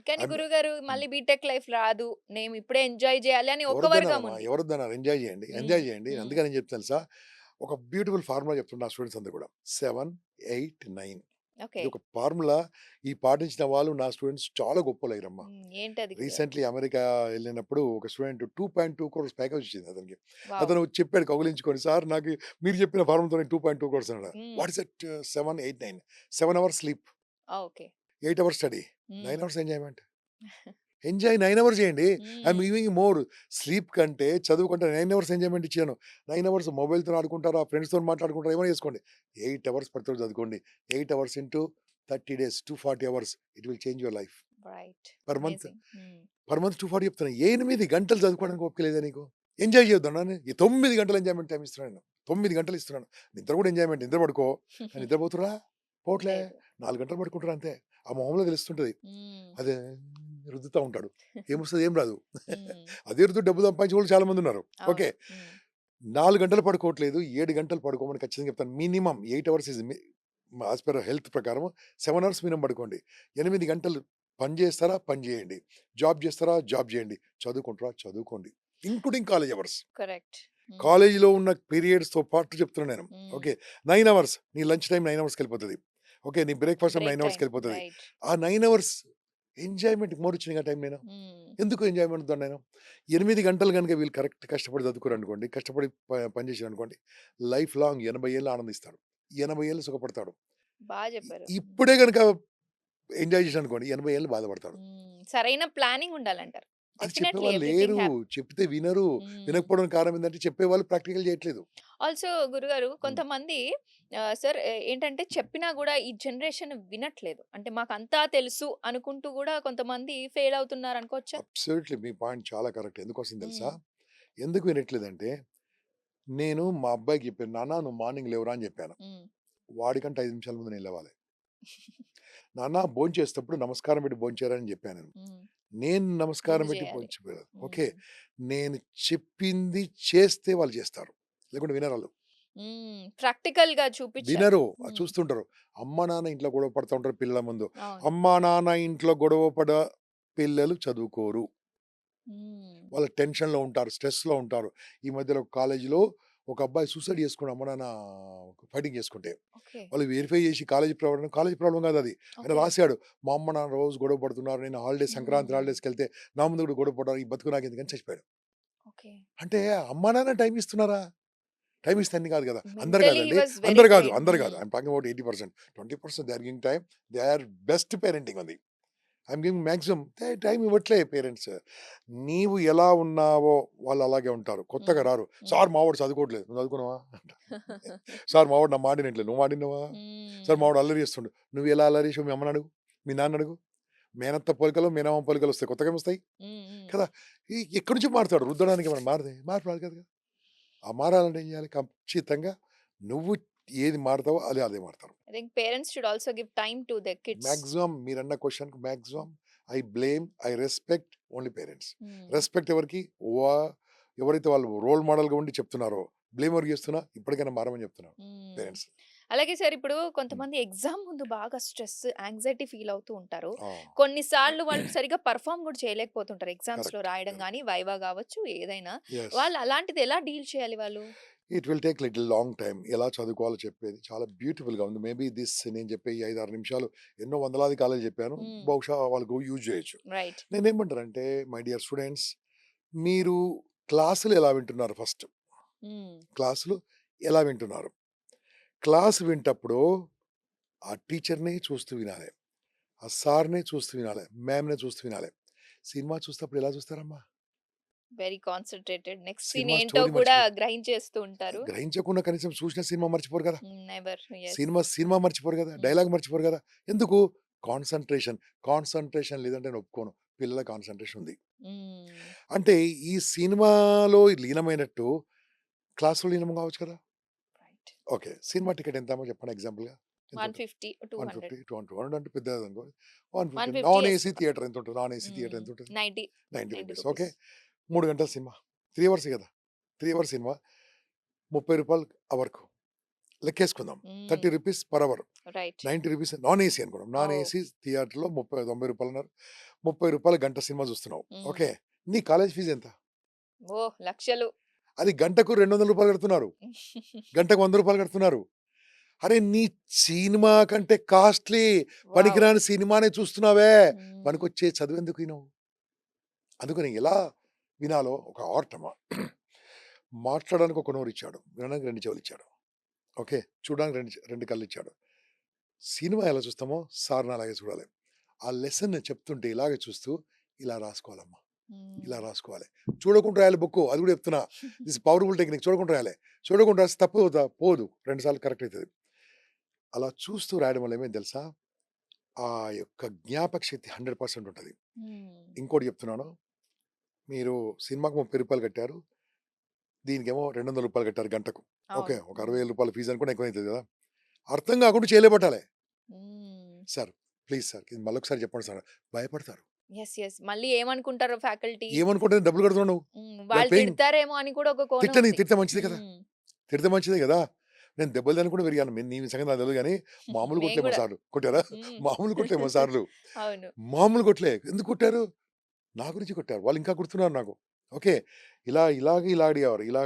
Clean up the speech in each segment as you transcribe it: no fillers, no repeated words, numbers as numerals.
కానీ ఐమ్ గురుగారు హ్మ్. మళ్ళీ బీటెక్ లైఫ్ రాదు. నేను ఇప్పుడే ఎంజాయ్ జేయాలి అని ఒక వర్గం ఎవరొద్దన్నారమ్మా? ఉంది. ఎవరొద్దన్నారు? ఎంజాయ్ జేయండి. హ్మ్. ఎంజాయ్ జేయండి. హ్మ్. అందుకని ఏం చెప్తా తెలుసా? ఒక బ్యూటిఫుల్ ఫార్ములా చెప్తున్నా నా స్టూడెంట్స్ అందరూ కూడా. 7, 8, 9 ఓకే. ఇదొక ఫార్ములా. ఈ పాటించిన వాళ్ళు నా స్టూడెంట్స్ చాలా గొప్పోళ్ళయ్యిరమ్మా. ఏంటది గురుగారు? రీసెంట్‌లీ అమెరికా ఎళ్ళినప్పుడు ఒక స్టూడెంట్ 2.2 క్రోర్స్ ప్యాకేజ్ వచ్చింది అతనికి. వావ్! అతను చెప్పాడు కౌగిలించుకొని, "సార్ నాకు మీరు చెప్పిన ఫార్ములాతో 2.2 క్రోర్స్" అన్నాడు. హ్మ్. What is that 7, 8, 9 7 hours sleep, okay. 8 hours study, హ్మ్. 9 అవర్స్ ఎంజాయ్‌మెంట్. ఎంజాయ్ 9 అవర్స్ చేయండి. ఐయామ్ హ్మ్. Giving more. స్లీప్ కంటే, చదువు కంటే 9 అవర్స్ ఎంజాయ్‌మెంట్ ఇచ్చాను. 9 అవర్స్ మొబైల్‌తోని ఆడుకుంటారా, ఫ్రెండ్స్‌తోని మాట్లాడుకుంటారా, ఏమైనా చేసుకోండి. 8 అవర్స్ ప్రతిరోజు చదువుకోండి. 8 hours into 30 days, 240 hours. It will change your life. Right. Per month, amazing. హ్మ్. పర్ మంత్ 240 చెప్తున్నా. 8 గంటలు చదువుకోవడానికి ఓపిక లేదా నీకు? ఎంజాయ్ చేయొద్దన్నా నేను? ఈ 9 గంటలు ఎంజాయ్‌మెంట్ టైమ్ ఇస్తున్నాను నేను. 9 గంటలు ఇస్తున్నాను. నిద్ర కూడా ఎంజాయ్‌మెంట్. నిద్ర పడుకో. కానీ నిద్రపోతుర్రా? పోవట్లే. లేదు. 4 గంటలు పడుకుంటారు అంతే. ఆ మొహంలో తెలుస్తుంటది. హ్మ్. అదే రుద్దుతా ఉంటాడు. ఏమొస్తది? ఏం రాదు. హ్మ్. అదే రుద్ది డబ్బు సంపాదించేవాళ్ళు చాలా మందున్నారు. ఓకే. అవును. హ్మ్. 4 గంటలు పడుకోవట్లేదు. 7 గంటలు పడుకోమని ఖచ్చితంగా చెప్తాను. Minimum 8 hours is as per health ప్రకారం 7 అవర్స్ మినిమమ్ పడుకోండి. 8 గంటలు పని చేస్తారా? పని చేయండి. జాబ్ చేస్తారా? జాబ్ చేయండి. చదువుకుంటారా? చదువుకోండి. Including college hours. కరెక్ట్. హ్మ్. కాలేజీలో ఉన్న పీరియడ్స్‌తో పాటు చెప్తున్నా నేను. హ్మ్. ఓకే. 9 అవర్స్ నీ లంచ్ టైమ్ 9 అవర్స్‌కెళ్ళిపోతది. ఓకే. నీ బ్రేక్‌ఫాస్ట్ టైమ్ బ్రేక్ 9 టైమ్. అవర్స్‌కెళ్ళిపోతది. రైట్. ఆ 9 అవర్స్ ఎంజాయ్‌మెంట్ మోరిచ్చినగా టైం నేను. హ్మ్. ఎందుకు ఎంజాయ్‌మెంట్ వద్దాను నేను? 8 గంటలు గనుక వీళ్ళు కరెక్ట్ కష్టపడి చదువుకున్నారనుకోండి, కష్టపడి పని చేశారనుకోండి, లైఫ్ లాంగ్ 80 ఏళ్ళు ఆనందిస్తాడు. 80 ఏళ్ళు సుఖపడతాడు. బా చెప్పారు. హ్మ్. ఇప్పుడే గనుక ఎంజాయ్ చేశాడనుకోండి, 80 ఏళ్ళు బాధపడతాడు. సరైన ప్లానింగ్ ఉండాలంటారు. అది డెఫినైట్‌లీ చెప్పేవాళ్ళు ఎవ్రీథింగ్ లేరు. చెప్తే వినరు. హ్మ్. వినకపోవడానికి కారణం ఏందంటే చెప్పేవాళ్ళు ప్రాక్టికల్ చేయట్లేదు. ఆల్సో గురుగారు హ్మ్. కొంతమంది సార్ ఏంటంటే చెప్పినా గూడా ఈ జనరేషన్ వినట్లేదు. అంటే మాకంతా తెలుసు అనుకుంటూ గూడా కొంతమంది ఫెయిల్ అవుతున్నారనుకోవచ్చా? అబ్సల్యూట్‌లీ మీ పాయింట్ చాలా కరెక్ట్. ఎందుకోసం తెలుసా? హ్మ్. ఎందుకు వినట్లేదంటే, నేను మా అబ్బాయికి చెప్పాను, "నాన్న నువ్వు మార్నింగ్ లేవరా" అని చెప్పాను. హ్మ్. వాడికంటే 5 నిమిషాల ముందు నేను లేవాలి. నాన్న భోంచేసేటప్పుడు నమస్కారం పెట్టి భోంచేయరా అని చెప్పాను నేను. హ్మ్. నేను నమస్కారం ముందు పెట్టి జేయాలి. భోంచేయలేదు. ఓకే. హ్మ్. నేను చెప్పింది చేస్తే వాళ్ళు చేస్తారు. లేకుంటే వినరాళ్ళు. ప్రాక్టికల్‌గా చూపిచ్చాలి. వినరు. హ్మ్. చూస్తుంటారు. అమ్మ, నాన్న ఇంట్లో గొడవ పడతా ఉంటారు పిల్లల ముందు. అవును. అమ్మా, నాన్న ఇంట్లో గొడవ పిల్లలు చదువుకోరు. హ్మ్. వాళ్ళు టెన్షన్‌లో ఉంటారు. స్ట్రెస్‌లో ఉంటారు. ఈ మధ్యలో కాలేజీలో ఒక అబ్బాయి సూసైడ్ చేసుకున్నాడు అమ్మ, నాన్న ఫైటింగ్ చేసుకుంటే. ఓకే. వాళ్ళు వెరిఫై చేసి కాలేజీ ప్రాబ్లమ్ కాదది. ఆయన ఓకే. రాసాడు. మా అమ్మ, నాన్న రోజు గొడవ పడుతున్నారు. నేను సంక్రాంతి హ్మ్. హాలిడేస్‌కెళ్తే నా ముందు కూడా గొడవ పడ్డారు. ఈ బతుకు నాకెందుకని చచ్చిపోయాడు. ఓకే. అంటే అమ్మా, నాన్న టైమ్ ఇస్తున్నారా? టైమ్ ఇస్తే అన్ని కాదు కదా! అందరు మెంటల్లీ హి కాదండి. Was very drained. అందరు కాదు. I'm talking about 80%. 20% they are giving time. They are best parenting అది. I'm giving maximum. టైమ్ ఇవ్వట్లే పేరెంట్స్. నీవు ఎలా ఉన్నావో వాళ్ళు అలాగే ఉంటారు. కొత్తగా హ్మ్. రారు. హ్మ్. సార్ మావోడు చదువుకోవట్లేదు. నువ్వు చదువుకున్నావా? అంటారు. సార్ మావోడు నా మాట వినట్లేదు. నువ్వు మాట విన్నావా? సార్ హ్మ్. మావోడు అల్లరి చేస్తుండు. నువ్వు ఎలా అల్లరి చేసావు మీ అమ్మని అడుగు. మీ నాన్న అడుగు. మేనత్త పోలికలు, మేనమామ పోలికలు వస్తాయి. కొత్తగా ఏమొస్తాయి? హ్మ్. హ్మ్. కదా! ఎక్కడి నుంచి మారుతాడు? రుద్దడానికి ఏమైనా మారదే? మార్పు రాదు కదా! ఆ మారాలంటే ఏం చేయాలి? ఖచ్చితంగా నువ్వు ఏది మారతావో అదే మారతారు. I think parents should also give time to their kids. Maximum మీరన్న క్వెషన్‌కి maximum I respect only parents. హ్మ్. రెస్పెక్ట్ ఎవరికి? వా ఎవరైతే వాళ్ళు రోల్ మోడల్‌గా ఉండి చెప్తున్నారో, బ్లేమ్ ఎవరికి చేస్తున్నా? ఇప్పటికైనా మారమని చెప్తున్నాను హ్మ్. పేరెంట్స్. అలాగే సార్ ఇప్పుడు హ్మ్. కొంతమంది ఎగ్జామ్ ముందు బాగా స్ట్రెస్, యాంగ్జైటీ ఫీల్ అవుతూ ఉంటారు. ఆ! కొన్ని సార్లు వాళ్ళు సరిగ్గా పెర్ఫార్మ్ కూడా చేయలేకపోతుంటారు. ఎగ్జామ్స్‌లో కరెక్ట్. రాయడం కరెక్ట్. గాని, వైవా గావచ్చు ఏదైనా. యెస్. వాళ్ళు అలాంటిది ఎలా డీల్ చేయాలి వాళ్ళు? It will take little long time. ఎలా చదువుకోవాలో చెప్పేది చాలా బ్యూటిఫుల్‌గా ఉంది. మేబీ నేను చెప్పే ఈ 5, 6 నిమిషాలు ఎన్నో వందలాది కాలేజీలు చెప్పాను. హ్మ్. బహుశా వాళ్ళకు యూజ్ చేయొచ్చు. రైట్. నేనేమంటానంటే మై డియర్ స్టూడెంట్స్, మీరు క్లాసులు ఎలా వింటున్నారు ఫస్ట్? హ్మ్. క్లాసులు ఎలా వింటున్నారు? క్లాస్ వింటప్పుడు ఆ టీచర్‌ని చూస్తూ వినాలె. ఆ సార్‌ని చూస్తూ వినాలె. మ్యామ్‌ని చూస్తూ వినాలె. సినిమా చూసేటప్పుడు ఎలా చూస్తారమ్మా? Very concentrated. Next scene cinema ఏంటో స్టోరీ కూడా మర్చిపోరు. గ్రహించేస్తూ ఉంటారు. గ్రహించకుండా కనీసం చూసిన సినిమా మర్చిపోరు కదా! నెవర్. యెస్. సినిమా మర్చిపోరు కదా! హ్మ్. డైలాగ్ మర్చిపోరు కదా! ఎందుకు? కాన్సంట్రేషన్. కాన్సంట్రేషన్ లేదంటే నేను ఒప్పుకోను. పిల్లల కాన్సంట్రేషన్ ఉంది. హ్మ్. అంటే ఈ సినిమాలో లీనమైనట్టు క్లాస్‌లో లీనం కావచ్చు కదా! రైట్. ఓకే. సినిమా టికెట్ ఎంతమ్మా చెప్పండి ఎగ్జాంపుల్‌గా? ఎంతుంటది? 150, 200. 150, 200 అంటే పెద్దదనుకో. 150 150 నాన్ ఏసీ యేసుకుందాం. థియేటర్ ఎంతుంటది? నాన్ ఏసీ థియేటర్ హ్మ్. ఎంతుంటది? 90, 90 90 రూపీస్. ఓకే. రూపీస్. 3 గంటల సినిమా. 3 అవర్స్ కదా! 3 అవర్స్ సినిమా రూ. 30 అవర్‌కు. లెక్కేసుకుందాం. హ్మ్. 30 rupees per hour. Right. 90 rupees non AC అనుకున్నాం. నాన్ ఓహ్! ఏసీ థియేటర్‌లో 30, 90 రూపాయలన్నారు. రూ. 30 గంట సినిమా చూస్తున్నావు. హ్మ్. ఓకే. నీ కాలేజ్ ఫీజ్ ఎంత? ఓహ్! లక్షలు. అది గంటకు రూ. 200 కడుతున్నారు. గంటకు రూ. 100 కడుతున్నారు. అరే! నీ సినిమా కంటే కాస్ట్‌లీ వావ్! పనికిరాని సినిమానే చూస్తున్నావే. హ్మ్. పనికొచ్చే చదువెందుకు వినవు? అందుకని ఎలా వినాలో ఒక ఆర్ట్ అమ్మ. మాట్లాడడానికి ఒక నోరిచ్చాడు. వినడానికి 2 చెవులిచ్చాడు. ఓకే. చూడడానికి 2 కళ్ళిచ్చాడు. సినిమా ఎలా చూస్తామో సార్‌ని అలాగే చూడాలి. ఆ లెసన్ చెప్తుంటే ఇలాగే చూస్తూ ఇలా రాసుకోవాలమ్మా. ఇలా హ్మ్. రాసుకోవాలి. చూడకుండా రాయాలి బుక్కు. అది కూడా చెప్తున్నా. దిస్ పవర్‌ఫుల్ టెక్నిక్ చూడకుండా రాయాలి. చూడకుండా రాస్తే తప్పు పోదు. 2 సార్లు కరెక్ట్ అయితది. అలా చూస్తూ రాయడం వల్ల ఏమైంది తెలుసా? ఆ యొక్క జ్ఞాపక శక్తి 100% ఉంటది. హ్మ్. ఇంకోటి చెప్తున్నాను. మీరు సినిమాకి రూ. 30 కట్టారు. దీనికేమో రూ. 200 కట్టారు గంటకు. ఓకే. అవును. ఒక రూ. హ్మ్. 60,000 ఫీజ్ అనుకోండి ఎక్కువైతది కదా! అర్థం కాకుండా చేయలే పట్టాలి. హ్మ్. సార్ ప్లీజ్ సార్ ఇది మళ్ళొకసారి చెప్పండి సార్. భయపడతారు. యెస్. యెస్. మళ్ళీ ఏమనుకుంటారో ఫ్యాకల్టీ? ఏమనుకుంటే డబ్బులు కడుతున్నావు నువ్వు. యూ ఆర్ వాళ్ళు పేయింగ్. తిడతారేమో అని కూడా ఒక కోణం తిట్టని ఉంది. తిడితే మంచిదే కదా! హ్మ్. తిడితే మంచిదే గదా! నేను దెబ్బలు తినను కూడా విరిగాను. నీ సంగతి నాకు తెలవదు గానీ, మామూలు మేము కొట్టలే మా గూడా. సార్లు. కొట్టారా? హ్మ్. మామూలు కొట్టలే మా సార్లు. అవును. మామూలు కొట్టలే. ఎందుకు కొట్టారు? నా గురించి కొట్టారు. వాళ్ళు ఇంకా గుర్తున్నారు నాకు. ఓకే. ఇలా అడిగేవారు. ఇలా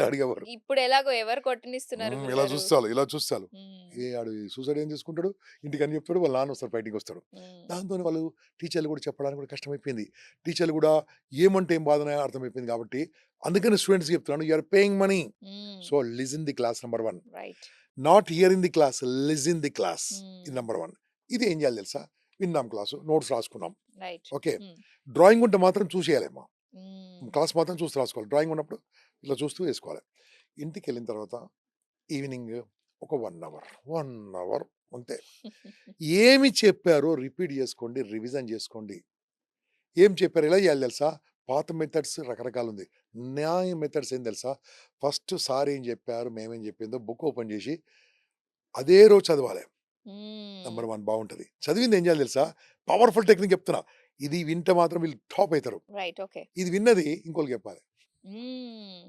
అడిగేవారు. ఇప్పుడెలాగో ఎవరు కొట్టనిస్తున్నారు ఇలా గురుగారు? చూస్తాలు, ఇలా చూస్తాలు. హ్మ్. ఆడు సూసైడ్ ఏం చేసుకుంటాడు? ఇంటికని చెప్తాడు. వాళ్ళ నాన్న వస్తాడు బయటికొస్తాడు. హ్మ్. దాంతోని వాళ్ళు టీచర్లు కూడా చెప్పడానికి కూడా కష్టమైపోయింది. టీచర్లు కూడా ఏమంటే ఏం బాధనే అర్థమైపోయింది కాబట్టి, అందుకని స్టూడెంట్స్‌కి చెప్తున్నాను. You are paying money. హ్మ్. So, listen the class number 1. Right. Not here in the class, listen the class. ఇది హ్మ్. నంబర్ 1. ఇది ఏం చేయాలి తెలుసా? విన్నాం క్లాసు, నోట్స్ రాసుకున్నాం. రైట్. ఓకే. హ్మ్. డ్రాయింగ్ ఉంటే మాత్రం చూసేయాలేమో. హ్మ్. క్లాస్ మాత్రం చూసి రాసుకోవాలి. డ్రాయింగ్ ఉన్నప్పుడు ఇట్లా చూస్తూ వేసుకోవాలి. ఇంటికెళ్ళిన తర్వాత ఈవినింగ్ ఒక 1 అవర్, 1 అవర్ అంతే. ఏమి చెప్పారో రిపీట్ చేసుకోండి. రివిజన్ చేసుకోండి. ఏం చెప్పారు? ఎలా చేయాలి తెలుసా? పాత మెథడ్స్ రకరకాలుంది. నా మెథడ్స్ ఏం తెలుసా? ఫస్ట్ సార్ ఏం చెప్పారు, మేమేం చెప్పిందో బుక్ ఓపెన్ చేసి అదే రోజు చదవాలి. హ్మ్. నంబర్ 1 బావుంటది. చదివింది ఏం చేయాలో తెలుసా? పవర్‌ఫుల్ టెక్నిక్ చెప్తున్నా. ఇది వింటే మాత్రం వీళ్ళు టాప్ అయితారు. రైట్. ఓకే. ఇది విన్నది ఇంకోళ్ళకి చెప్పాలి. హ్మ్.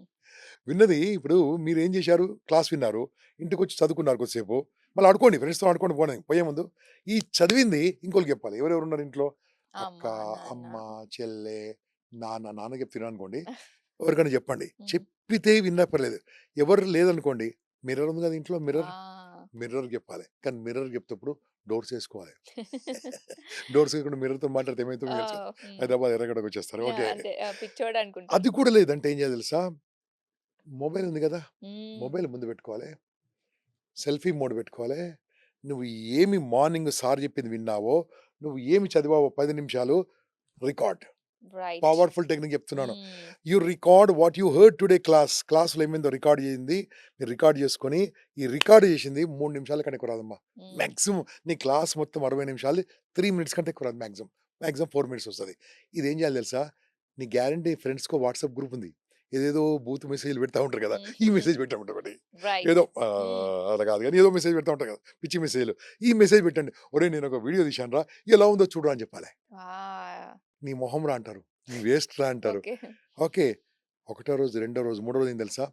విన్నది ఇప్పుడు మీరేం చేశారు? క్లాస్ విన్నారు. ఇంటికొచ్చి చదువుకున్నారు కొద్దిసేపు. మళ్ళీ ఆడుకోండి. ఫ్రెండ్స్‌తో ఆడుకోండి పోయే ముందు. ఈ చదివింది ఇంకోళ్ళకి చెప్పాలి. ఎవరెవరున్నారు ఇంట్లో? అక్క, అమ్మ, నాన్న. అమ్మ, చెల్లె, నాన్నకి చెప్తున్నాననుకోండి. ఎవరికైనా చెప్పండి. హ్మ్. చెప్పితే విన్నా పర్లేదు. ఎవరు లేదనుకోండి, మిర్రర్ ఉంది కదా ఇంట్లో మిర్రర్. ఆ! మిర్రర్‌కి చెప్పాలి. కానీ మిర్రర్‌కి చెప్తేప్పుడు డోర్స్ ఏసుకోవాలి. డోర్స్ ఏయకుండా మిర్రర్‌తో మాట్లాడితే ఏమైతుందో ఆ! మీకు తెలుసా? హ్మ్. హైదరాబాద్ ఎర్రగడ్డకొచ్చేస్తారు. ఓకే. అంటే పిచ్చోడనుకుంటారు. అది కూడా లేదంటే ఏం చేయాలో తెలుసా? మొబైల్ ఉంది కదా! హ్మ్. మొబైల్ ముందు పెట్టుకోవాలి. సెల్ఫీ మోడ్ పెట్టుకోవాలి. నువ్వు ఏమి మార్నింగ్ సార్ చెప్పింది విన్నావో, నువ్వు ఏమి చదివావో 10 నిమిషాలు రికార్డ్. రైట్. పవర్‌ఫుల్ టెక్నిక్ చెప్తున్నాను. హ్మ్. You record what you heard today క్లాస్‌లో ఏమైందో రికార్డ్ చేయింది. మీరు రికార్డ్ చేసుకొని, ఈ రికార్డ్ చేసింది 3 నిమిషాల కన్నా ఎక్కువ రాదమ్మా. హ్మ్. మాక్సిమం నీ క్లాస్ మొత్తం 60 నిమిషాలు 3 మినిట్స్ కంటే ఎక్కువ రాదు మాక్సిమం. మాక్సిమం 4 మినిట్స్ వస్తది. ఇదేం చేయాలో తెలుసా? నీ గ్యారంటీ ఫ్రెండ్స్‌కో వాట్సాప్ గ్రూప్ ఉంది. ఏదేదో బూత్ మెసేజ్‌లు పెడతా ఉంటారు కదా! ఈ హుహు. మెసేజ్ పెట్టమంటే ఒకటి. రైట్. ఏదో హ్మ్. అలా కాదు గానీ ఏదో మెసేజ్ పెడతా ఉంటారు కదా! పిచ్చి మెసేజ్‌లు. ఈ మెసేజ్ పెట్టండి. "ఒరేయ్! నేనొక వీడియో తీశానురా ఎలా ఉందో చూడురా" అని చెప్పాలి. ఆ! నీ మొహం రా అంటారు. నీ వేస్ట్ రా అంటారు. ఓకే. ఓకే. ఒకటో రోజు, రెండో రోజు, మూడో రోజు ఏం తెలుసా?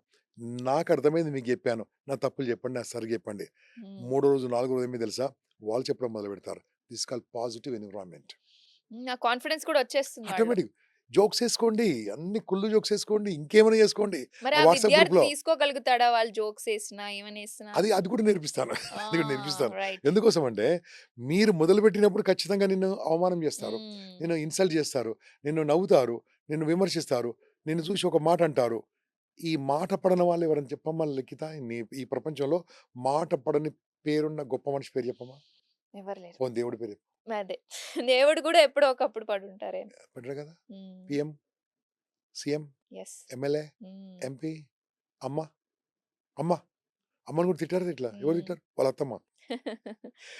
నాకర్థమైంది మీకు జెప్పాను. నా తప్పులు చెప్పండి. నా సరి జెప్పండి. హ్మ్. మూడో రోజు, నాలుగో రోజు ఏమైందో తెలుసా? వాళ్ళు చెప్పడం మొదలుపెడతారు. This called positive environment. ఆ కాన్ఫిడెన్స్ కూడా వచ్చేస్తుంది వాళ్ళు. ఆటోమేటిక్ జోక్స్ ఏసుకోండి. అన్ని కుళ్ళు జోక్స్ ఏసుకోండి. ఇంకేమైనా చేసుకోండి. మరి ఆ ఆ వాట్సాప్ విద్యార్థి గ్రూప్‌లో. తీసుకోగలుగుతాడా? వాళ్ళు జోక్స్ ఏసినా, ఏమనేసినా? అది కూడా నేర్పిస్తాను. ఆ! అది కూడా నేర్పిస్తాను. రైట్. ఎందుకోసమంటే, మీరు మొదలుపెట్టినప్పుడు ఖచ్చితంగా నిన్ను అవమానం జేస్తారు. హ్మ్. నిన్ను ఇన్సల్ట్ జేస్తారు. నిన్ను నవ్వుతారు. నిన్ను విమర్శిస్తారు. నిన్ను చూసి ఒక మాట అంటారు. ఈ మాట పడని వాళ్ళు ఎవరైనా చెప్పమ్మా లిఖిత ఈ ప్రపంచంలో మాట పడని పేరున్న గొప్ప మనిషి పేరు చెప్పమ్మా? ఎవరు లేరు. పోనీ దేవుడి పేరు చెప్పు. అదే. దేవుడు గూడా ఎప్పుడో ఒకప్పుడు పడుంటారేమో. పెట్టరు కదా! హ్మ్. PM, CM, yes. ఎమ్మెల్యే, హ్మ్. ఎంపీ, అమ్మ, అమ్మ. అమ్మని కూడా తిట్టారా తిట్టలా? ఎవరు హ్మ్. తిట్టారు? వాళ్ళ అత్తమ్మ.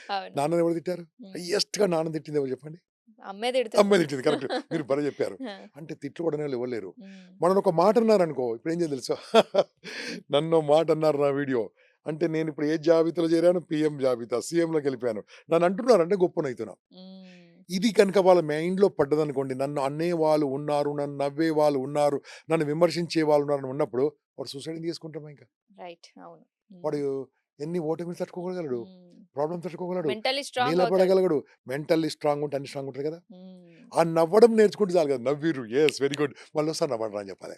అవును. నాన్నని ఎవరు తిట్టారు? హ్మ్. హైయెస్ట్‌గా నాన్నని తిట్టింది ఎవరు చెప్పండి? అమ్మే అమ్మే తిడుతుంది. తిట్టింది. కరెక్ట్. మీరు భలే చెప్పారు. ఆ! అంటే తిట్లు పడనోళ్ళు ఎవరు లేరు. హ్మ్. మనల్ని ఒక మాట అన్నారనుకో ఇప్పుడేం చేయాలో తెలుసా? నన్నో మాట అన్నారు నా వీడియో. అంటే నేనిప్పుడు ఏ జాబితాలో చేరాను? పీఎం జాబితా. సీఎంలోకెళ్ళిపోయాను. నన్ను అంటున్నారంటే గొప్పనైతున్నా. హ్మ్. ఇది కనుక వాళ్ళ మైండ్‌లో పడ్డదనుకోండి, నన్ను అనేవాళ్ళు ఉన్నారు, నన్ను నవ్వేవాళ్ళు ఉన్నారు, నన్ను విమర్శించే వాళ్ళు ఉన్నారని ఉన్నప్పుడు వాడు సూసైడ్ ఎందుకు చేసుకుంటారు ఇంక? రైట్. అవును. వాడు ఎన్ని ఓటమిలు తట్టుకోగలగలడు, ప్రాబ్లమ్ తట్టుకోగలడు, మెంటల్లీ స్ట్రాంగ్ అవుతాడు. నిలబడగలగడు. మెంటల్లీ స్ట్రాంగ్ ఉంటే అన్ని స్ట్రాంగ్ ఉంటారు కదా. హ్మ్. ఆ నవ్వడం నేర్చుకుంటే చాలు కదా. నవ్విర్రు, ఎస్ వెరీ గుడ్, మళ్ళీ వస్తారు నవ్వండి అని చెప్పాలి.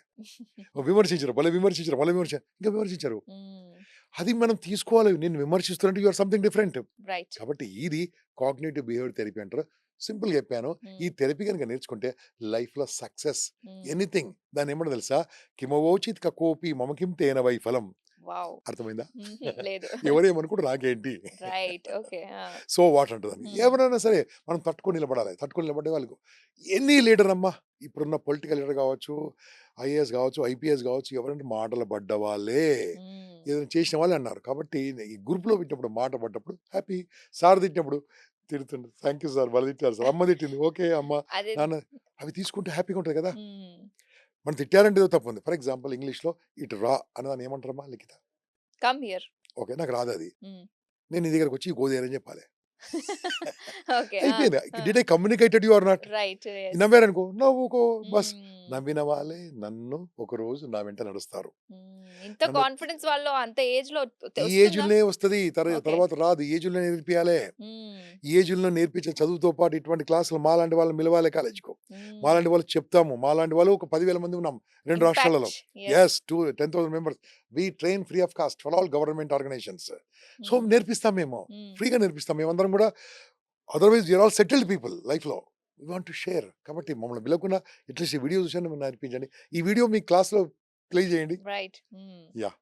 విమర్శించరు, భలే విమర్శించరు, మళ్ళీ ఇంకా విమర్శించరు. హ్మ్. అది మనం తీసుకోవాలి. నేను విమర్శిస్తున్నట్టు you are something different. Right. కాబట్టి ఇది కాగ్నిటివ్ బిహేవియర్ థెరపీ అంటారు. సింపుల్‌గా చెప్పాను. ఈ హ్మ్. థెరపీ గనుక నేర్చుకుంటే లైఫ్‌లో సక్సెస్ హ్మ్. ఎనీథింగ్ దాన్నేమంటో తెలుసా? కిమవోచిత్ కకోపి మమకిం తేన వై ఫలం. వావ్! అర్థమైందా? హుహు. లేదు. ఎవరేమనుకుంటే నాకేంటి? రైట్. ఓకే. ఆ! సో వాట్ అంటదని. హ్మ్. ఎవరైనా సరే మనం తట్టుకొని నిలబడాలి. తట్టుకొని నిలబడే వాళ్ళకు ఎనీ లీడర్ అమ్మా, ఇప్పుడున్న పొలిటికల్ లీడర్ కావచ్చు, ఐఏఎస్ కావచ్చు, ఐపీఎస్ కావచ్చు, ఎవరంటే మాటలు పడ్డ వాళ్ళే. హ్మ్. ఏదైనా చేసిన వాళ్ళే అన్నారు. కాబట్టి ఈ గ్రూప్‌లో పెట్టినప్పుడు మాట పడ్డప్పుడు హ్యాపీ. సార్ తిట్టినప్పుడు తిడుతుండు. థాంక్ యూ సార్ భలే తిట్టారు సార్. అమ్మ తిట్టింది. ఓకే అమ్మ, అదే. నాన్న అవి తీసుకుంటే హ్యాపీగా ఉంటది కదా. హ్మ్. మనం తిట్టారంటే ఏదో తప్పుంది. ఫర్ ఎగ్జాంపుల్ ఇంగ్లీష్‌లో ఇటు రా అన్నదాన్ని ఏమంటారమ్మా లిఖిత? Come here. ఓకే. నాకు రాదది. హ్మ్. నేను నీ దగ్గరకొచ్చి గో దేర్ అని చెప్పాలి. ఓకే. ఆ! అయిపోయింది. ఆ! Did I communicated you are not? Right. Yes. నవ్వారనుకో నవ్వుకో బస్. హ్మ్. నవ్విన వాళ్ళే నన్ను ఒకరోజు నా వెంట నడుస్తారు. ఇంత నన్ను కాన్ఫిడెన్స్ వాళ్ళలో అంత ఏజ్‌లో ఈ వస్తుందా? ఏజ్‌లోనే వస్తది. ఓకే. తర్వాత రాదు. ఈ ఏజ్‌లోనే నేర్పియాలే. హ్మ్. ఈ ఏజ్‌లో నేర్పించే చదువుతో పాటు ఇటువంటి క్లాసులు మాలాంటి వాళ్ళని పిలవాలి కాలేజ్‌కు. హ్మ్. మాలాంటి వాళ్ళకి చెప్తాము. మాలాంటి వాళ్ళు ఒక 10,000 మంది ఉన్నాం 2 రాష్ట్రాలలో. Impact. Yes. Yes. 10,000 members. We train free of cost for all government organisations. So హ్మ్. నేర్పిస్తాం మేము. హ్మ్. ఫ్రీగా నేర్పిస్తాం. మేమందరం కూడా otherwise we are all settled people లైఫ్‌లో. We want to share. కాబట్టి మమ్మల్ని పిలవకుండా అట్‌లీస్ట్ ఈ వీడియో చూసైనా నేర్పించండి. ఈ వీడియో మీ క్లాస్‌లో ప్లే చేయండి. రైట్. హ్మ్. యాహ్!